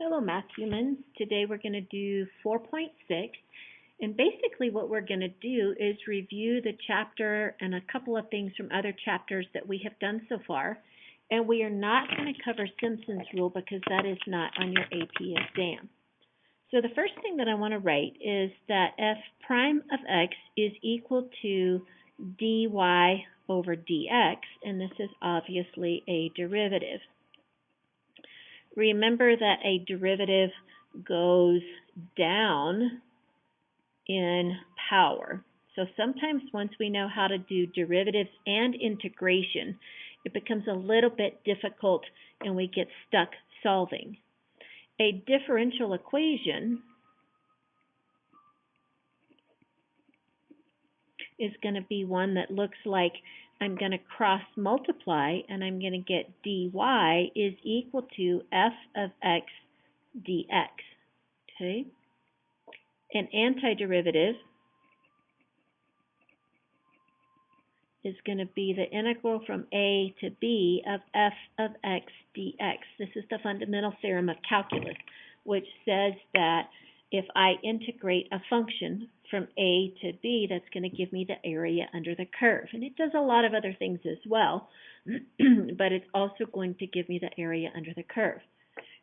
Hello, math humans. Today we're going to do 4.6, and basically what we're going to do is review the chapter and a couple of things from other chapters that we have done so far, and we are not going to cover Simpson's rule because that is not on your AP exam. So the first thing that I want to write is that f prime of x is equal to dy over dx, and this is obviously a derivative. Remember that a derivative goes down in power. So sometimes once we know how to do derivatives and integration, it becomes a little bit difficult and we get stuck solving. A differential equation is going to be one that looks like I'm going to cross multiply and I'm going to get dy is equal to f of x dx. Okay? An antiderivative is going to be the integral from a to b of f of x dx. This is the fundamental theorem of calculus, which says that if I integrate a function from a to b, that's going to give me the area under the curve. And it does a lot of other things as well, but it's also going to give me the area under the curve.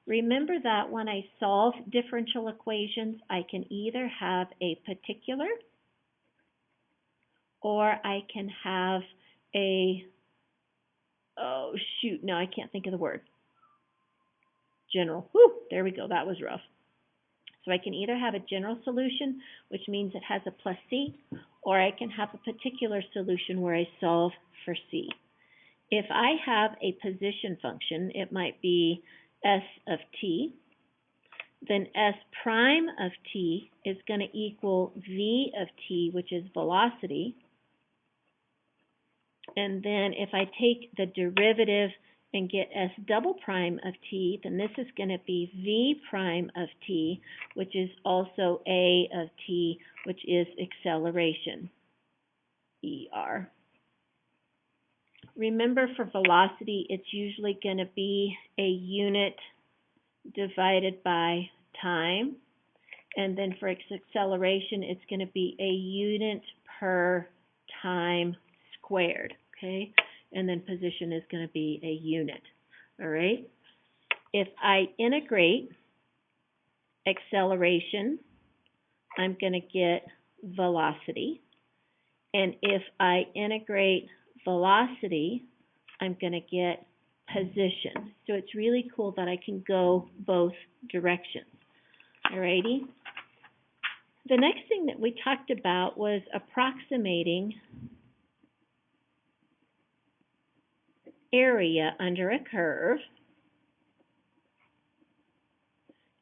Remember that when I solve differential equations, I can either have a particular or I can have a, no, I can't think of the word. General. Whew, there we go. That was rough. So I can either have a general solution, which means it has a plus c, or I can have a particular solution where I solve for c. If I have a position function, it might be s of t, then s prime of t is going to equal v of t, which is velocity. And then if I take the derivative and get s double prime of t, then this is going to be v prime of t, which is also a of t, which is acceleration, er. Remember, for velocity, it's usually going to be a unit divided by time. And then for acceleration, it's going to be a unit per time squared, okay? And then position is going to be a unit, all right? If I integrate acceleration, I'm going to get velocity. And if I integrate velocity, I'm going to get position. So it's really cool that I can go both directions, all righty? The next thing that we talked about was approximating area under a curve,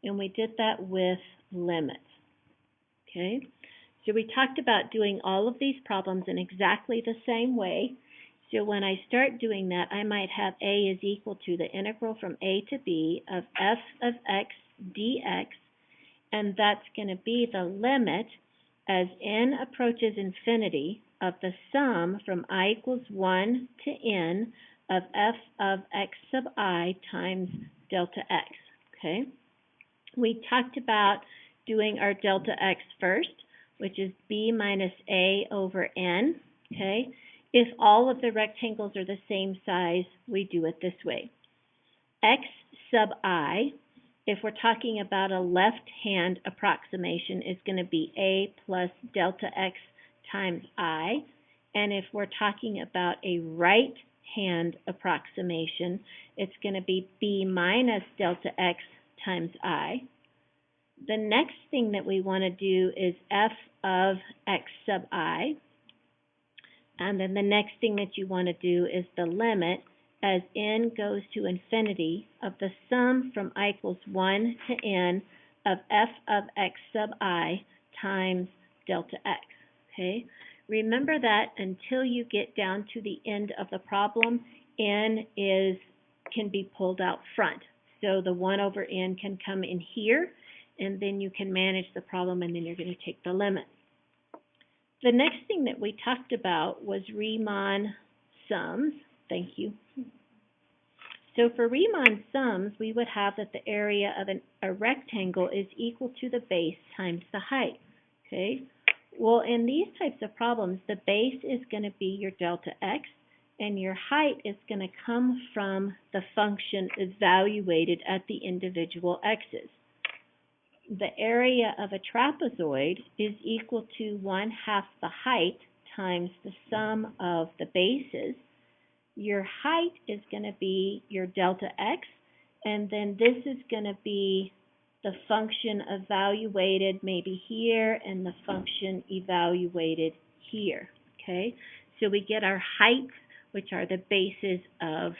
and we did that with limits. Okay, so we talked about doing all of these problems in exactly the same way. So when I start doing that, I might have a is equal to the integral from a to b of f of x dx, and that's going to be the limit as n approaches infinity of the sum from I equals 1 to n of f of x sub I times delta x, okay? We talked about doing our delta x first, which is b minus a over n, okay? If all of the rectangles are the same size, we do it this way. X sub I, if we're talking about a left-hand approximation, is going to be a plus delta x times I, and if we're talking about a right-hand approximation, it's going to be b minus delta x times I. The next thing that we want to do is f of x sub I. And then the next thing that you want to do is the limit as n goes to infinity of the sum from I equals 1 to n of f of x sub I times delta x. Okay? Remember that until you get down to the end of the problem, n can be pulled out front. So the 1 over n can come in here, and then you can manage the problem, and then you're going to take the limit. The next thing that we talked about was Riemann sums. Thank you. So for Riemann sums, we would have that the area of a rectangle is equal to the base times the height. Okay? Well, in these types of problems, the base is going to be your delta x, and your height is going to come from the function evaluated at the individual x's. The area of a trapezoid is equal to 1/2 the height times the sum of the bases. Your height is going to be your delta x, and then this is going to be the function evaluated maybe here and the function evaluated here. Okay, so we get our heights, which are the bases of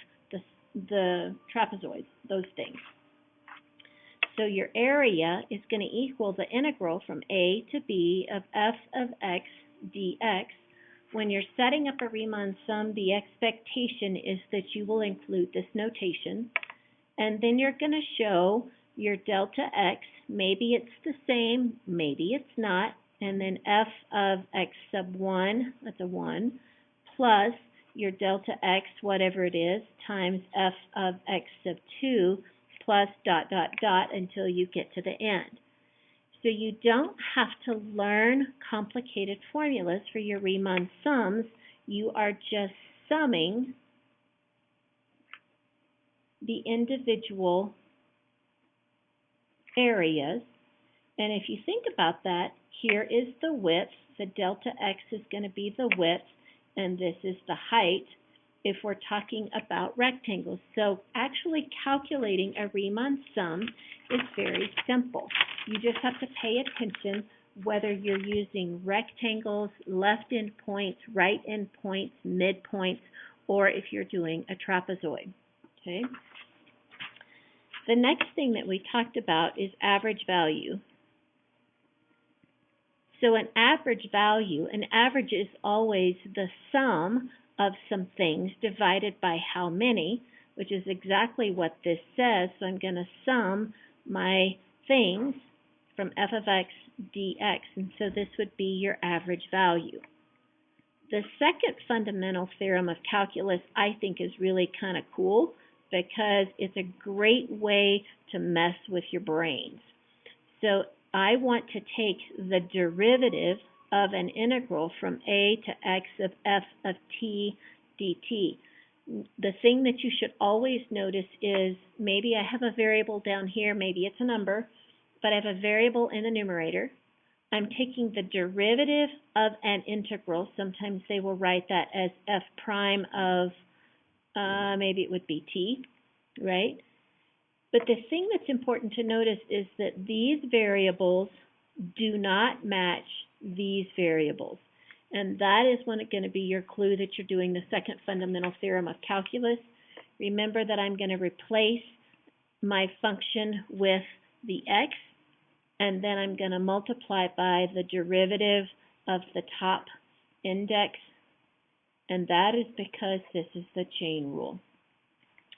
the trapezoids, those things. So your area is going to equal the integral from a to b of f of x dx. When you're setting up a Riemann sum, the expectation is that you will include this notation, and then you're going to show your delta x. Maybe it's the same, maybe it's not, and then f of x sub 1, that's a 1, plus your delta x, whatever it is, times f of x sub 2, plus dot, dot, dot, until you get to the end. So you don't have to learn complicated formulas for your Riemann sums. You are just summing the individual areas. And if you think about that, here is the width. The delta x is going to be the width, and this is the height if we're talking about rectangles. So actually calculating a Riemann sum is very simple. You just have to pay attention whether you're using rectangles, left endpoints, right endpoints, midpoints, or if you're doing a trapezoid. Okay. The next thing that we talked about is average value. So an average value, an average is always the sum of some things divided by how many, which is exactly what this says. So I'm going to sum my things from f of x dx, and so this would be your average value. The second fundamental theorem of calculus I think is really kind of cool because it's a great way to mess with your brains. So I want to take the derivative of an integral from a to x of f of t dt. The thing that you should always notice is maybe I have a variable down here, maybe it's a number, but I have a variable in the numerator. I'm taking the derivative of an integral. Sometimes they will write that as f prime of, maybe it would be t, right? But the thing that's important to notice is that these variables do not match these variables. And that is going to be your clue that you're doing the second fundamental theorem of calculus. Remember that I'm going to replace my function with the x, and then I'm going to multiply by the derivative of the top index, and that is because this is the chain rule.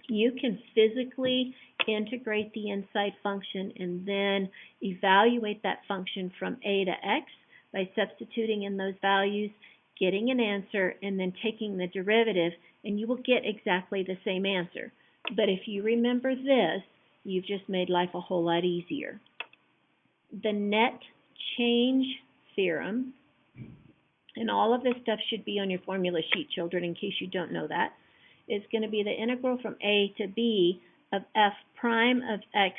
You can physically integrate the inside function and then evaluate that function from a to x by substituting in those values, getting an answer, and then taking the derivative, and you will get exactly the same answer. But if you remember this, you've just made life a whole lot easier. The net change theorem, and all of this stuff should be on your formula sheet, children, in case you don't know that, is going to be the integral from a to b of f prime of x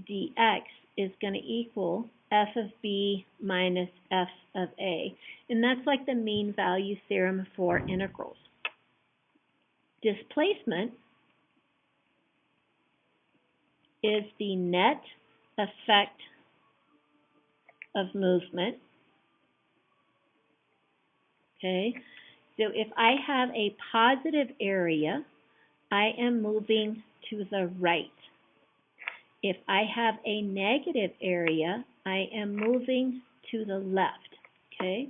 dx is going to equal f of b minus f of a. And that's like the mean value theorem for integrals. Displacement is the net effect of movement. Okay, so if I have a positive area, I am moving to the right. If I have a negative area, I am moving to the left. Okay,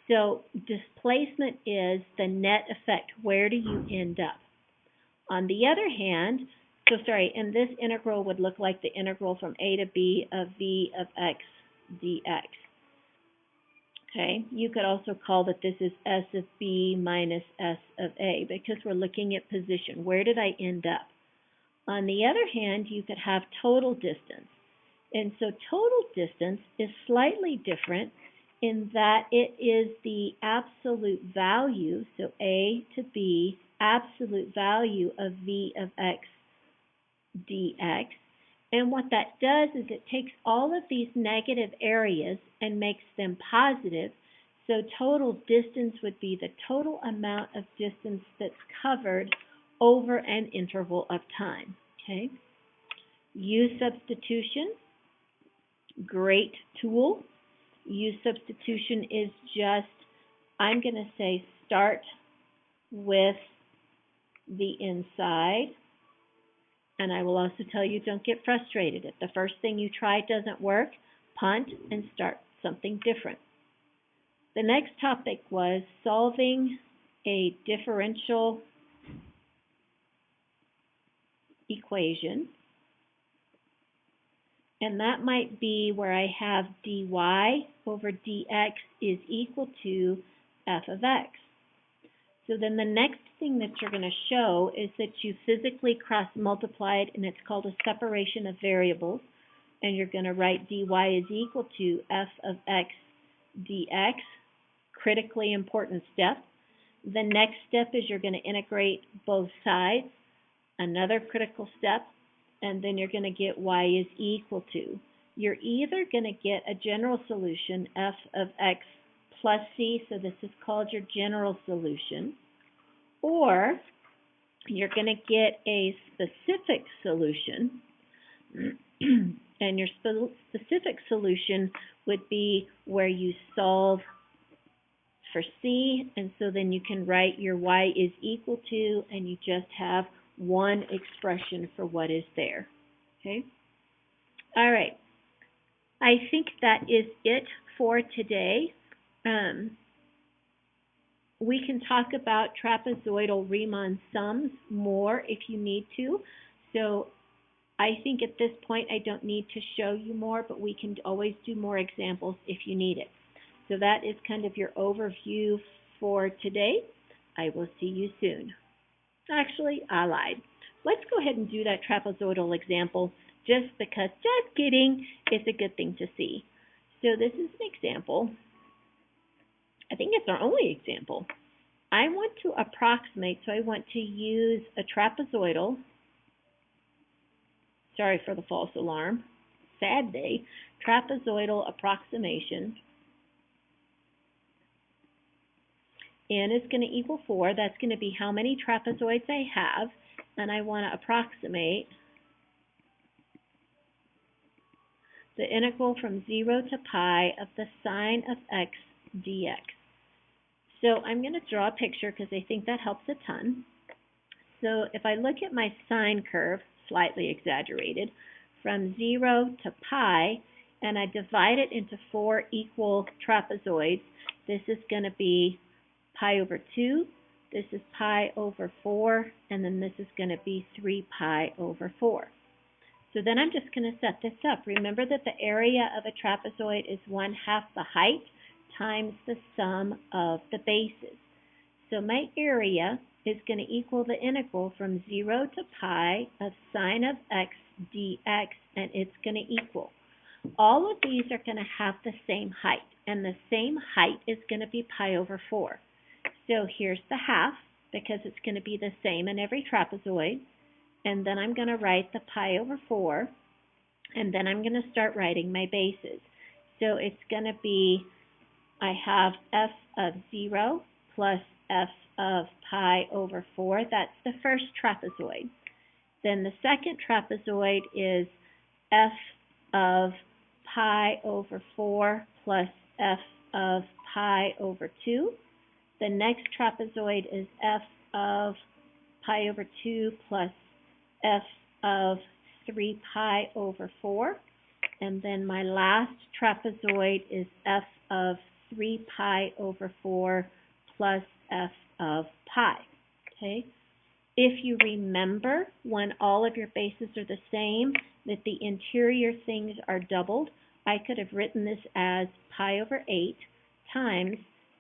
so displacement is the net effect. Where do you end up? On the other hand, and this integral would look like the integral from a to b of v of x dx. Okay, you could also call that this is S of B minus S of A because we're looking at position. Where did I end up? On the other hand, you could have total distance. And so total distance is slightly different in that it is the absolute value, so A to B, absolute value of V of X dx. And what that does is it takes all of these negative areas and makes them positive. So total distance would be the total amount of distance that's covered over an interval of time. Okay. U substitution, great tool. U substitution is just, I'm going to say start with the inside. And I will also tell you, don't get frustrated. If the first thing you try doesn't work, punt and start something different. The next topic was solving a differential equation. And that might be where I have dy over dx is equal to f of x. So then the next thing that you're going to show is that you physically cross-multiplied, and it's called a separation of variables. And you're going to write dy is equal to f of x dx, critically important step. The next step is you're going to integrate both sides, another critical step, and then you're going to get y is equal to. You're either going to get a general solution, f of x plus c, so this is called your general solution, or you're going to get a specific solution, and your specific solution would be where you solve for c, and so then you can write your y is equal to, and you just have one expression for what is there. Okay? All right. I think that is it for today. We can talk about trapezoidal Riemann sums more if you need to. So I think at this point I don't need to show you more, but we can always do more examples if you need it. So that is kind of your overview for today. I will see you soon. Actually, I lied. Let's go ahead and do that trapezoidal example just because, just kidding, it's a good thing to see. So this is an example. I think it's our only example. I want to approximate, so I want to use a trapezoidal. Sorry for the false alarm. Sad day. Trapezoidal approximation. N is going to equal 4. That's going to be how many trapezoids I have. And I want to approximate the integral from 0 to pi of the sine of x dx. So I'm going to draw a picture because I think that helps a ton. So if I look at my sine curve, slightly exaggerated, from 0 to pi, and I divide it into 4 equal trapezoids, this is going to be pi over 2, this is pi over 4, and then this is going to be 3 pi over 4. So then I'm just going to set this up. Remember that the area of a trapezoid is 1/2 the height times the sum of the bases. So my area is going to equal the integral from 0 to pi of sine of x dx, and it's going to equal. All of these are going to have the same height, and the same height is going to be pi over 4. So here's the half, because it's going to be the same in every trapezoid. And then I'm going to write the pi over 4, and then I'm going to start writing my bases. So it's going to be, I have f of 0 plus f of pi over 4. That's the first trapezoid. Then the second trapezoid is f of pi over 4 plus f of pi over 2. The next trapezoid is f of pi over 2 plus f of 3 pi over 4. And then my last trapezoid is f of 3 pi over 4 plus f of pi. Okay? If you remember, when all of your bases are the same, that the interior things are doubled, I could have written this as pi over 8 times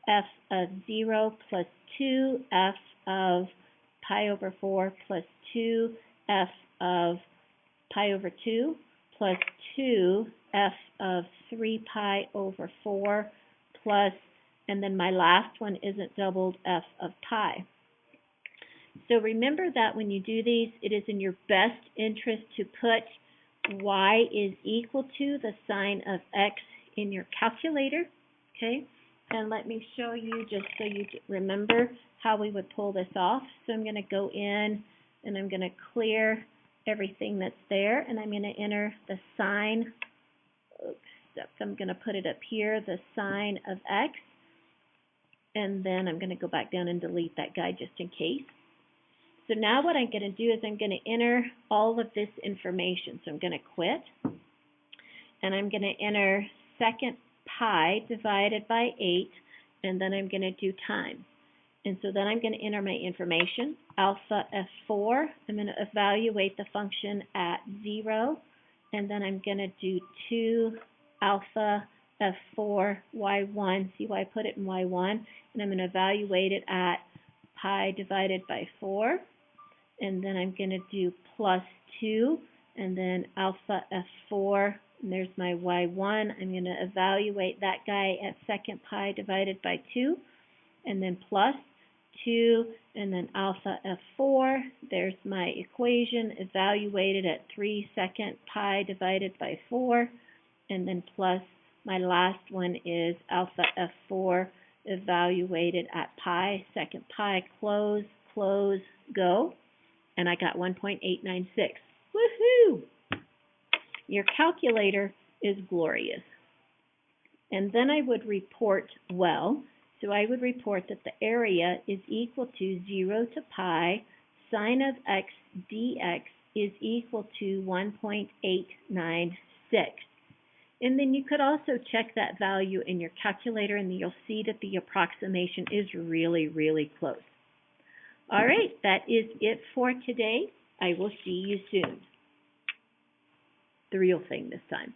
f of 0 plus 2 f of pi over 4 plus 2 f of pi over 2 plus 2 f of 3 pi over 4 plus, and then my last one isn't doubled, f of pi. So remember that when you do these, it is in your best interest to put y is equal to the sign of x in your calculator, okay? And let me show you just so you remember how we would pull this off. So I'm going to go in and I'm going to clear everything that's there, and I'm going to enter the sign, I'm going to put it up here, the sign of x, and then I'm going to go back down and delete that guy just in case. So now what I'm going to do is I'm going to enter all of this information. So I'm going to quit, and I'm going to enter second pi divided by 8, and then I'm going to do times. And so then I'm going to enter my information, alpha f4. I'm going to evaluate the function at 0, and then I'm going to do 2 alpha f4 y1. See why I put it in y1? And I'm going to evaluate it at pi divided by 4. And then I'm going to do plus 2, and then alpha f4, and there's my y1. I'm going to evaluate that guy at second pi divided by 2, and then plus 2, and then alpha f4. There's my equation evaluated at 3 second pi divided by 4, and then plus my last one is alpha f4 evaluated at pi, second pi, close, close, go. And I got 1.896. Woohoo! Your calculator is glorious. And then I would report well. So I would report that the area is equal to 0 to pi sine of x dx is equal to 1.896. And then you could also check that value in your calculator, and you'll see that the approximation is really, really close. All right, that is it for today. I will see you soon. The real thing this time.